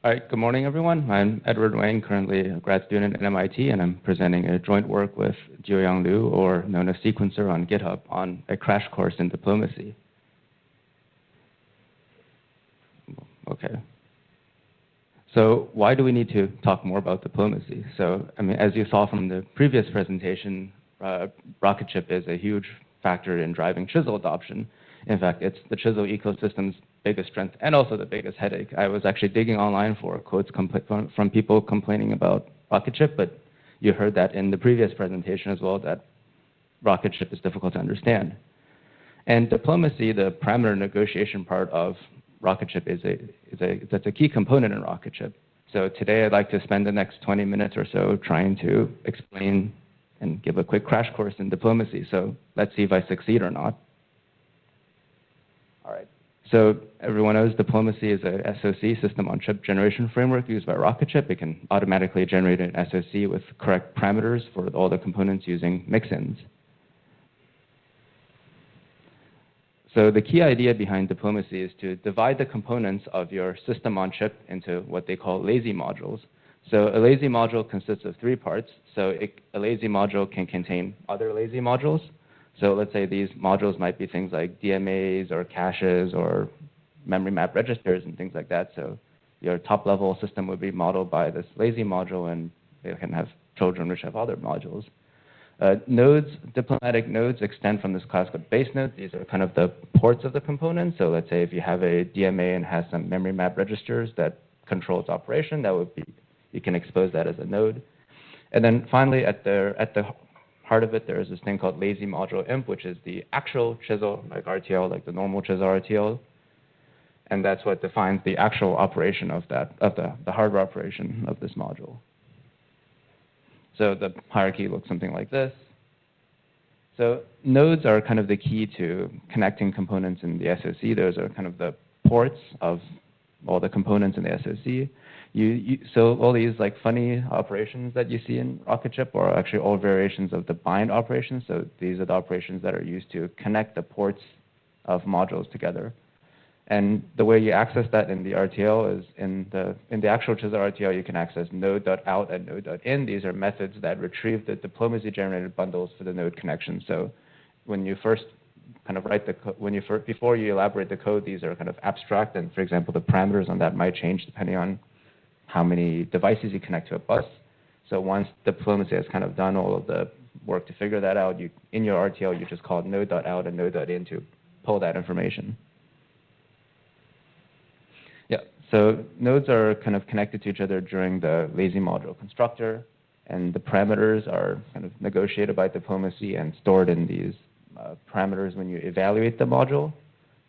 All right, good morning, everyone. I'm Edward Wang, currently a grad student at MIT, and I'm presenting a joint work with Jiuyang Liu, or known as Sequencer on GitHub, on a crash course in diplomacy. Okay. So why do we need to talk more about diplomacy? So, I mean, as you saw from the previous presentation, rocket ship is a huge factor in driving chisel adoption. In fact, it's the chisel ecosystem's biggest strength and also the biggest headache. I was actually digging online for quotes from people complaining about rocket ship, but you heard that in the previous presentation as well, that rocket ship is difficult to understand. And diplomacy, the parameter negotiation part of rocket ship, that's a key component in rocket ship. So today I'd like to spend the next 20 minutes or so trying to explain and give a quick crash course in diplomacy. So let's see if I succeed or not. All right. So everyone knows diplomacy is a SoC, system on chip generation framework used by rocket ship. It can automatically generate an SoC with correct parameters for all the components using mix-ins. So the key idea behind diplomacy is to divide the components of your system on chip into what they call lazy modules. So a lazy module consists of three parts. So a lazy module can contain other lazy modules. So let's say these modules might be things like DMAs or caches or memory map registers and things like that. So your top-level system would be modeled by this lazy module, and they can have children which have other modules. Nodes, diplomatic nodes, extend from this class called base nodes. These are kind of the ports of the component. So let's say if you have a DMA and has some memory map registers that controls operation, that would be, you can expose that as a node. And then finally, at the heart of it, there is this thing called lazy module imp, which is the actual chisel, like RTL, like the normal chisel RTL. And that's what defines the actual operation of that, of the hardware operation of this module. So the hierarchy looks something like this. So nodes are kind of the key to connecting components in the SoC. Those are kind of the ports of all the components in the SoC. So all these like funny operations that you see in rocket ship are actually all variations of the bind operations. So these are the operations that are used to connect the ports of modules together. And the way you access that in the RTL is in the actual chisel RTL, you can access node.out and node.in. These are methods that retrieve the diplomacy generated bundles for the node connection. So when you first kind of write the code, before you elaborate the code, these are kind of abstract. And for example, the parameters on that might change depending on how many devices you connect to a bus. So once diplomacy has kind of done all of the work to figure that out, in your RTL, you just call node.out and node.in to pull that information. Yeah, so nodes are kind of connected to each other during the lazy module constructor, and the parameters are kind of negotiated by diplomacy and stored in these parameters when you evaluate the module.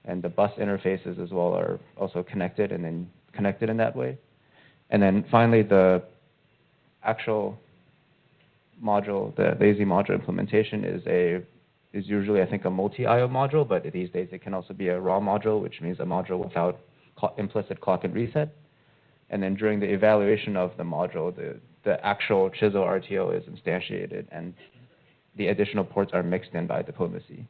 And the bus interfaces as well are also connected and then connected in that way. And then finally, the actual module, the lazy module implementation is usually, I think, a multi-IO module, but these days it can also be a raw module, which means a module without implicit clock and reset. And then during the evaluation of the module, the actual chisel RTO is instantiated, and the additional ports are mixed in by diplomacy.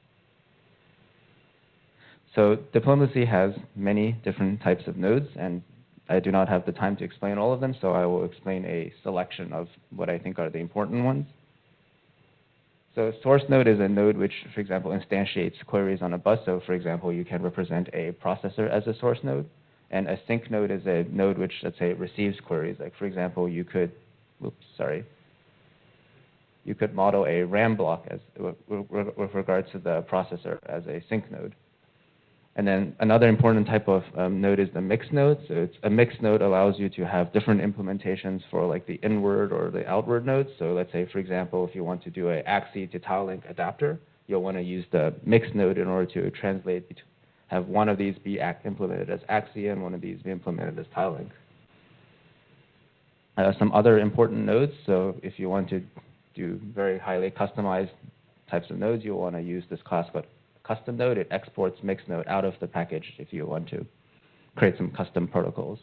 So diplomacy has many different types of nodes, and I do not have the time to explain all of them, so I will explain a selection of what I think are the important ones. So a source node is a node which, for example, instantiates queries on a bus. So for example, you can represent a processor as a source node. And a sink node is a node which, let's say, receives queries. Like for example, you could model a RAM block as with regards to the processor as a sink node. And then another important type of node is the mixed node. So a mixed node allows you to have different implementations for like the inward or the outward nodes. So let's say, for example, if you want to do an AXI to tile link adapter, you'll want to use the mixed node in order to translate, have one of these be implemented as AXI and one of these be implemented as tile link. Some other important nodes. So if you want to do very highly customized types of nodes, you'll want to use this class called custom node. It exports mixed node out of the package if you want to create some custom protocols.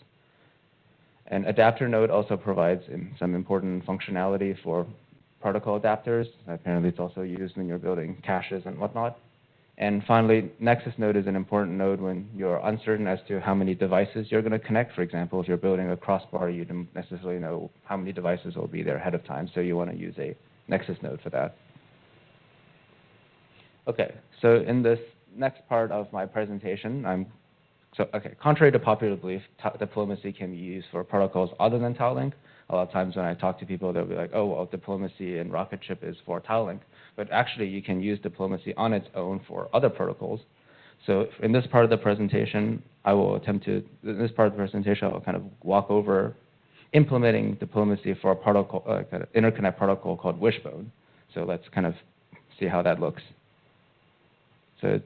And adapter node also provides some important functionality for protocol adapters. Apparently it's also used when you're building caches and whatnot. And finally, nexus node is an important node when you're uncertain as to how many devices you're going to connect. For example, if you're building a crossbar, you don't necessarily know how many devices will be there ahead of time, so you want to use a nexus node for that. Okay, so in this next part of my presentation, contrary to popular belief, diplomacy can be used for protocols other than TileLink. A lot of times when I talk to people, they'll be like, oh, well, diplomacy in Rocketship is for TileLink. But actually, you can use diplomacy on its own for other protocols. So in this part of the presentation, I'll kind of walk over implementing diplomacy for a protocol, kind of interconnect protocol called Wishbone. So let's kind of see how that looks. So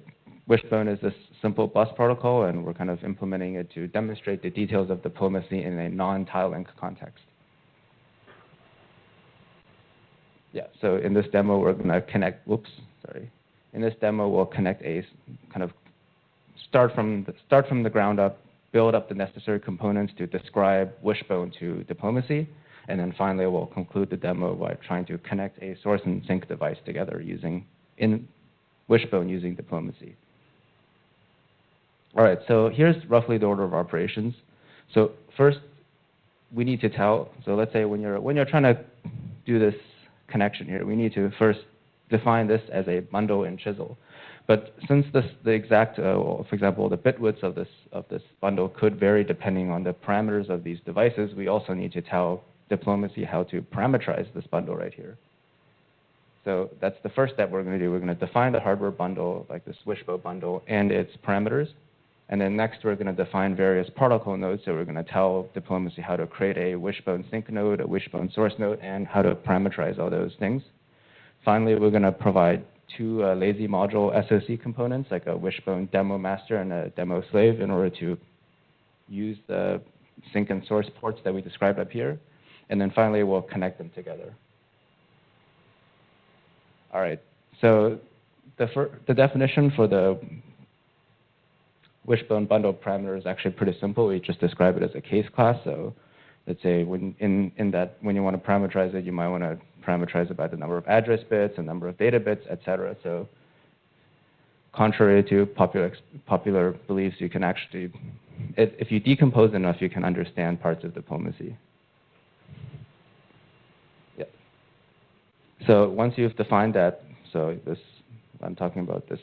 Wishbone is this simple bus protocol, and we're kind of implementing it to demonstrate the details of diplomacy in a non-TileLink context. Yeah, so in this demo, we're going to connect, In this demo, we'll connect a kind of start from the ground up, build up the necessary components to describe Wishbone to diplomacy, and then finally we'll conclude the demo by trying to connect a source and sync device together in Wishbone using diplomacy. All right, so here's roughly the order of operations. So first, we need to so let's say when you're trying to do this connection here, we need to first define this as a bundle in Chisel. But since the exact, for example, the bit widths of this bundle could vary depending on the parameters of these devices, we also need to tell diplomacy how to parameterize this bundle right here. So that's the first step we're going to do. We're going to define the hardware bundle, like this Wishbone bundle, and its parameters. And then next, we're going to define various protocol nodes. So we're going to tell diplomacy how to create a Wishbone sync node, a Wishbone source node, and how to parameterize all those things. Finally, we're going to provide two lazy module SOC components, like a Wishbone demo master and a demo slave, in order to use the sync and source ports that we described up here. And then finally, we'll connect them together. All right, so the definition for the Wishbone bundle parameter is actually pretty simple. We just describe it as a case class. So let's say when you want to parameterize it, you might want to parameterize it by the number of address bits, the number of data bits, etc. So contrary to popular beliefs, you can actually, if you decompose enough, you can understand parts of diplomacy. Yeah. So once you've defined that, I'm talking about this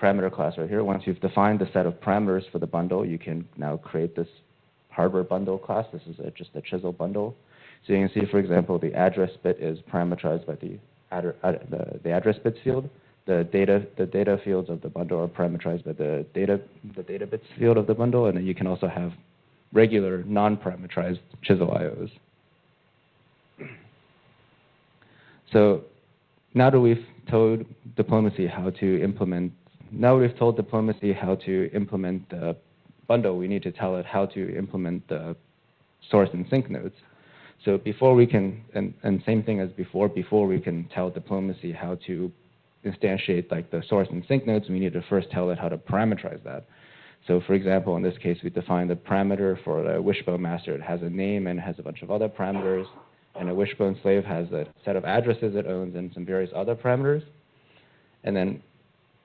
parameter class right here. Once you've defined the set of parameters for the bundle, you can now create this hardware bundle class. This is just a Chisel bundle. So you can see, for example, the address bit is parameterized by the address bits field. The data fields of the bundle are parameterized by the data bits field of the bundle, and then you can also have regular non-parameterized Chisel IOs. So now that we've told diplomacy how to implement the bundle, we need to tell it how to implement the source and sync nodes. So before we can, and same thing as before we can tell diplomacy how to instantiate like the source and sync nodes, we need to first tell it how to parameterize that. So for example, in this case, we define the parameter for the Wishbone master. It has a name and has a bunch of other parameters. And a Wishbone slave has a set of addresses it owns and some various other parameters. And then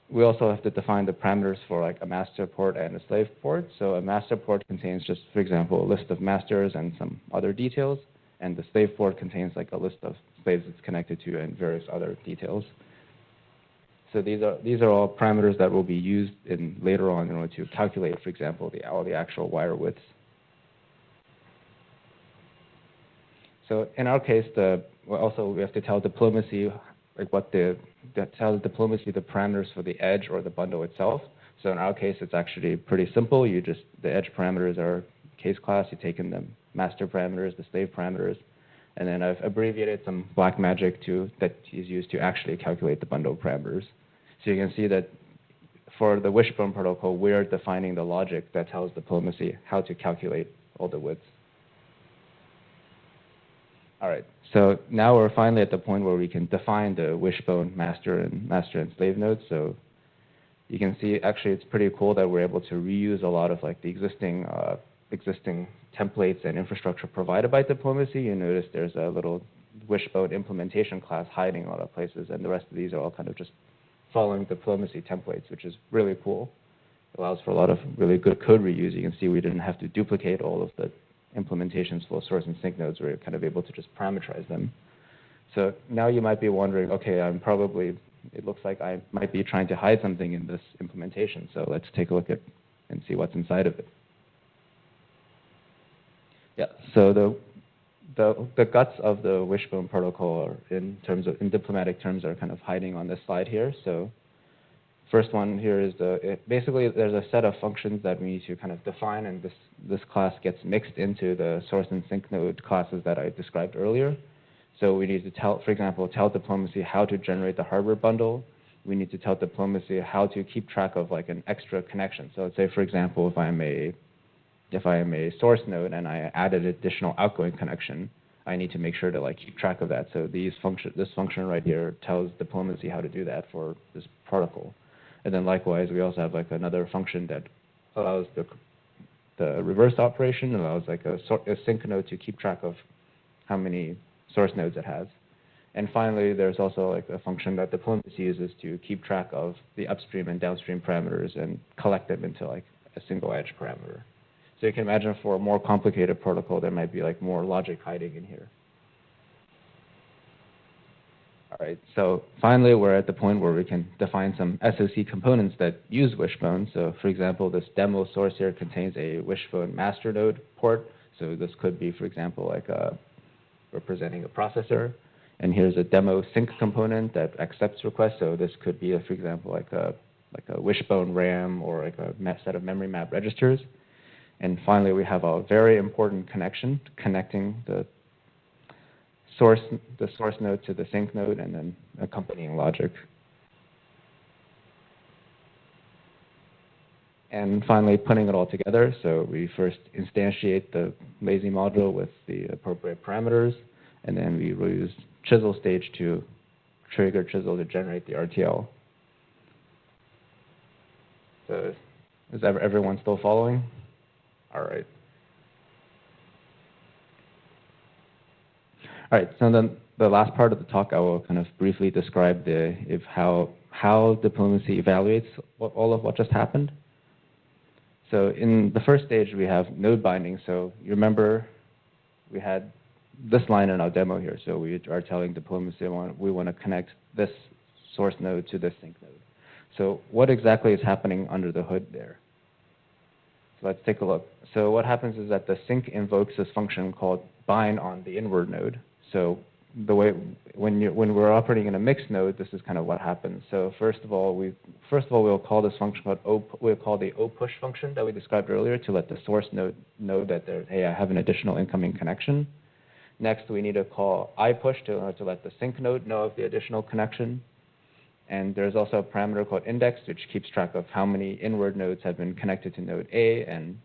we also have to define the parameters for like a master port and a slave port. So a master port contains just, for example, a list of masters and some other details. And the slave port contains like a list of slaves it's connected to and various other details. So these are all parameters that will be used later on in order to calculate, for example, all the actual wire widths. So in our case, we have to tell diplomacy tell diplomacy the parameters for the edge or the bundle itself. So in our case, it's actually pretty simple. The edge parameters are case class. You take in the master parameters, the slave parameters, and then I've abbreviated some black magic that is used to actually calculate the bundle parameters. So you can see that for the Wishbone protocol, we're defining the logic that tells diplomacy how to calculate all the widths. All right, so now we're finally at the point where we can define the Wishbone master and slave nodes. So you can see actually it's pretty cool that we're able to reuse a lot of like the existing templates and infrastructure provided by diplomacy. You notice there's a little Wishbone implementation class hiding a lot of places, and the rest of these are all kind of just following diplomacy templates, which is really cool. It allows for a lot of really good code reuse. You can see we didn't have to duplicate all of the implementations for source and sync nodes. We're kind of able to just parameterize them. So now you might be wondering, okay, it looks like I might be trying to hide something in this implementation. So let's take a look at and see what's inside of it. Yeah, so the guts of the Wishbone protocol are in diplomatic terms are kind of hiding on this slide here. So first one here is basically there's a set of functions that we need to kind of define, and this class gets mixed into the source and sync node classes that I described earlier. So we need to for example, tell diplomacy how to generate the hardware bundle. We need to tell diplomacy how to keep track of like an extra connection. So let's say, for example, if I am a source node and I added additional outgoing connection, I need to make sure to like keep track of that. So this function right here tells diplomacy how to do that for this protocol. And then likewise, we also have like another function that allows the reverse operation, allows like a sync node to keep track of how many source nodes it has. And finally, there's also like a function that diplomacy uses to keep track of the upstream and downstream parameters and collect them into like a single edge parameter. So you can imagine for a more complicated protocol, there might be like more logic hiding in here. All right, so finally, we're at the point where we can define some SoC components that use Wishbone. So for example, this demo source here contains a Wishbone master node port. So this could be, for example, like representing a processor. And here's a demo sync component that accepts requests. So this could be, for example, like a Wishbone RAM or like a set of memory map registers. And finally, we have a very important connection connecting the source node to the sync node, and then accompanying logic. And finally, putting it all together. So we first instantiate the lazy module with the appropriate parameters, and then we will use chisel stage to trigger chisel to generate the RTL. So is everyone still following? All right. All right, so then the last part of the talk, I will kind of briefly describe how diplomacy evaluates all of what just happened. So in the first stage, we have node binding. So you remember we had this line in our demo here. So we are telling diplomacy we want to connect this source node to this sync node. So what exactly is happening under the hood there? So let's take a look. So what happens is that the sync invokes this function called bind on the inward node. So the way when we're operating in a mixed node, this is kind of what happens. So first of all, we'll call this function called we'll call the opush function that we described earlier to let the source node know that hey, I have an additional incoming connection. Next, we need to call ipush to let the sync node know of the additional connection. And there's also a parameter called index, which keeps track of how many inward nodes have been connected to node A. And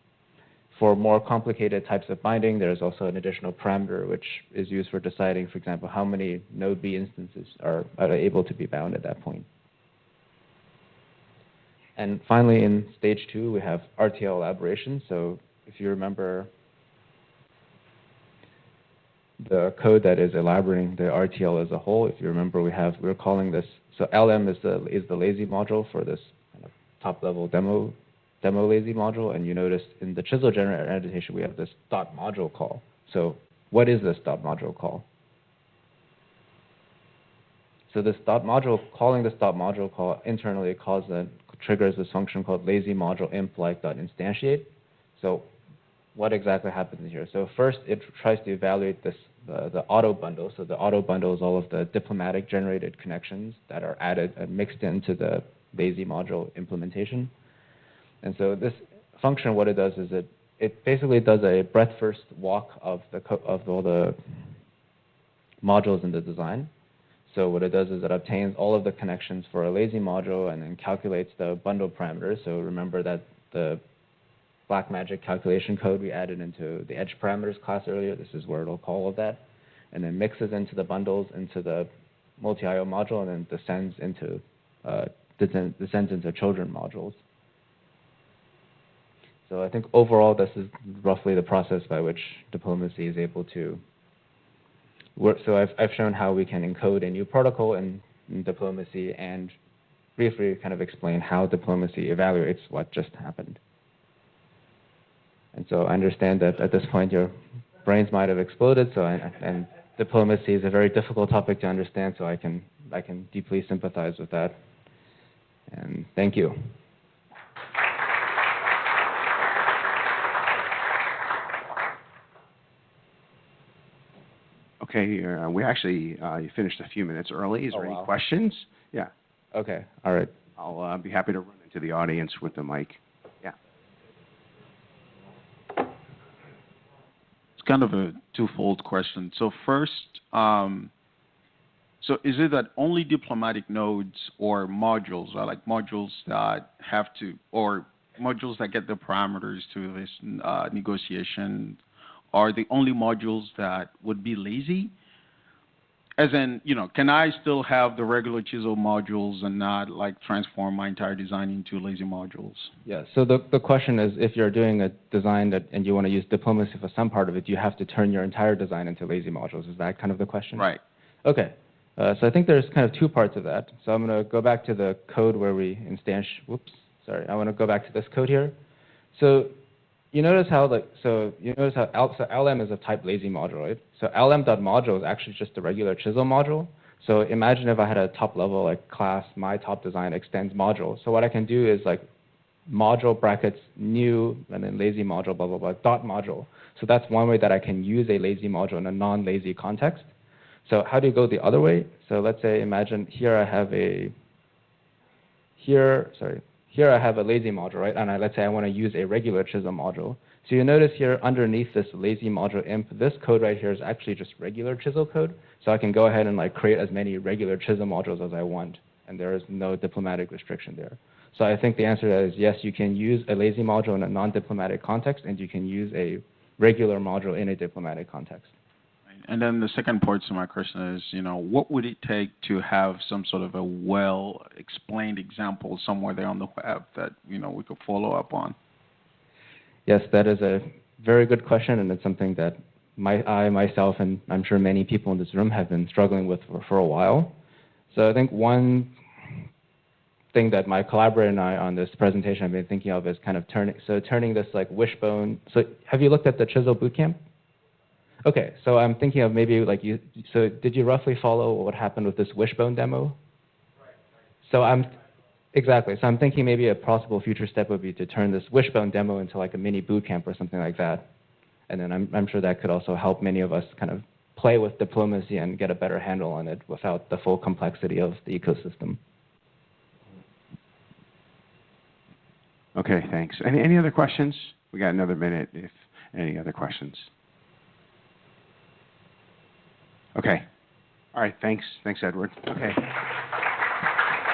for more complicated types of binding, there's also an additional parameter, which is used for deciding, for example, how many node B instances are able to be bound at that point. And finally, in stage 2, we have RTL elaboration. So if you remember the code that is elaborating the RTL as a whole, if you remember, we're calling this, so LM is the lazy module for this kind of top-level demo lazy module, and you notice in the chisel generator annotation we have this dot module call. So what is this dot module call? So this calling this dot module call internally triggers this function called lazy module imp like dot instantiate. So what exactly happens here? So first it tries to evaluate the auto bundle. So the auto bundle is all of the diplomatic generated connections that are added and mixed into the lazy module implementation. And so this function, what it does is it basically does a breadth first walk of all the modules in the design. So what it does is it obtains all of the connections for a lazy module and then calculates the bundle parameters. So remember that the Blackmagic calculation code we added into the edge parameters class earlier. This is where it'll call all of that, and then mixes into the bundles into the multi-IO module, and then descends into children modules. So I think overall, this is roughly the process by which diplomacy is able to work. So I've shown how we can encode a new protocol in diplomacy and briefly kind of explain how diplomacy evaluates what just happened. And so I understand that at this point your brains might have exploded, and diplomacy is a very difficult topic to understand, so I can deeply sympathize with that. And thank you. Okay, we actually you finished a few minutes early. Is there any questions? Yeah. Okay, all right. I'll be happy to run into the audience with the mic. Yeah. It's kind of a twofold question. So first, so is it that only diplomatic nodes or modules, or like modules that have to, or modules that get the parameters to this negotiation, are the only modules that would be lazy? As in, can I still have the regular chisel modules and not like transform my entire design into lazy modules? Yeah, so the question is, if you're doing a design and you want to use diplomacy for some part of it, you have to turn your entire design into lazy modules. Is that kind of the question? Right. Okay. So I think there's kind of two parts of that. So I'm going to go back to the code where we I want to go back to this code here. So you notice how LM is of type lazy module, right? So lm.module is actually just a regular chisel module. So imagine if I had a top level like class my top design extends module. So what I can do is like module brackets new and then lazy module blah blah blah dot module. So that's one way that I can use a lazy module in a non-lazy context. So how do you go the other way? So let's say imagine here I have a lazy module, right? And let's say I want to use a regular chisel module. So you notice here underneath this lazy module imp, this code right here is actually just regular chisel code. So I can go ahead and like create as many regular chisel modules as I want, and there is no diplomatic restriction there. So I think the answer to that is yes, you can use a lazy module in a non-diplomatic context, and you can use a regular module in a diplomatic context. And then the second part to my question is, what would it take to have some sort of a well-explained example somewhere there on the web that, we could follow up on? Yes, that is a very good question, and it's something that I myself, and I'm sure many people in this room have been struggling with for a while. So I think one thing that my collaborator and I on this presentation have been thinking of is kind of turning this like Wishbone. So have you looked at the Chisel Bootcamp? Okay, so I'm thinking of maybe like so did you roughly follow what happened with this Wishbone demo? Right. So So I'm thinking maybe a possible future step would be to turn this Wishbone demo into like a mini bootcamp or something like that. And then I'm sure that could also help many of us kind of play with diplomacy and get a better handle on it without the full complexity of the ecosystem. Okay, thanks. Any other questions? We got another minute if any other questions. Okay. All right, thanks. Thanks, Edward. Okay.